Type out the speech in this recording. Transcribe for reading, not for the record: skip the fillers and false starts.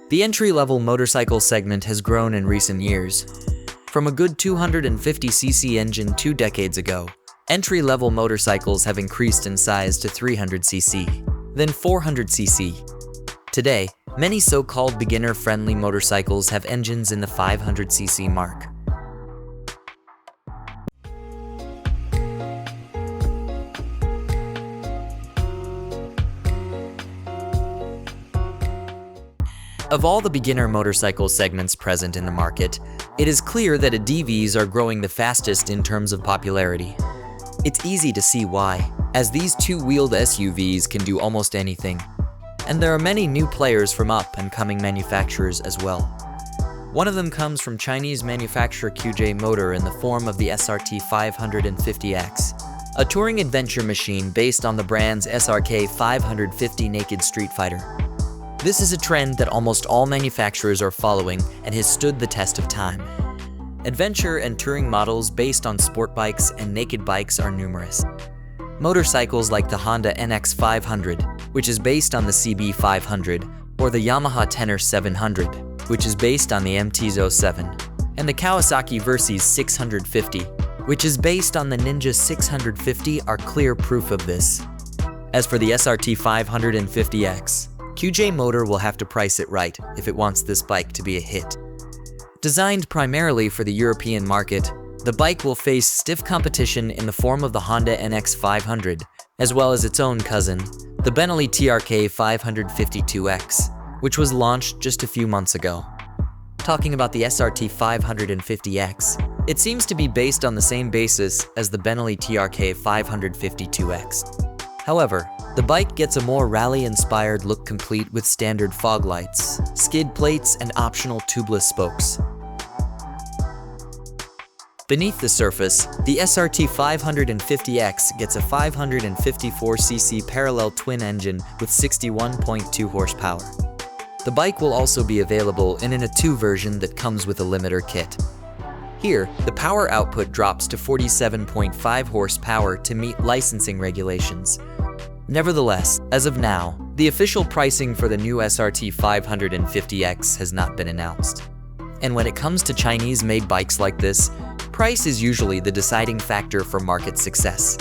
The entry-level motorcycle segment has grown in recent years. From a good 250cc engine 2 decades ago, entry-level motorcycles have increased in size to 300cc, then 400cc. Today, many so-called beginner-friendly motorcycles have engines in the 500cc mark. Of all the beginner motorcycle segments present in the market, it is clear that DVs are growing the fastest in terms of popularity. It's easy to see why, as these two-wheeled SUVs can do almost anything. And there are many new players from up-and-coming manufacturers as well. One of them comes from Chinese manufacturer Qj Motor in the form of the SRT 550X, a touring adventure machine based on the brand's SRK 550 Naked Street Fighter. This is a trend that almost all manufacturers are following and has stood the test of time. Adventure and touring models based on sport bikes and naked bikes are numerous. Motorcycles like the Honda NX 500, which is based on the CB 500, or the Yamaha Tenor 700, which is based on the MT-07, 7, and the Kawasaki Versys 650, which is based on the Ninja 650 are clear proof of this. As for the SRT 550X, Qj Motor will have to price it right if it wants this bike to be a hit. Designed primarily for the European market, the bike will face stiff competition in the form of the Honda NX 500, as well as its own cousin, the Benelli TRK 552X, which was launched just a few months ago. Talking about the SRT 550X, it seems to be based on the same basis as the Benelli TRK 552X. However, the bike gets a more rally-inspired look complete with standard fog lights, skid plates, and optional tubeless spokes. Beneath the surface, the SRT 550X gets a 554cc parallel twin engine with 61.2 horsepower. The bike will also be available in a 2 version that comes with a limiter kit. Here, the power output drops to 47.5 horsepower to meet licensing regulations. Nevertheless, as of now, the official pricing for the new SRT 550X has not been announced. And when it comes to Chinese-made bikes like this, price is usually the deciding factor for market success.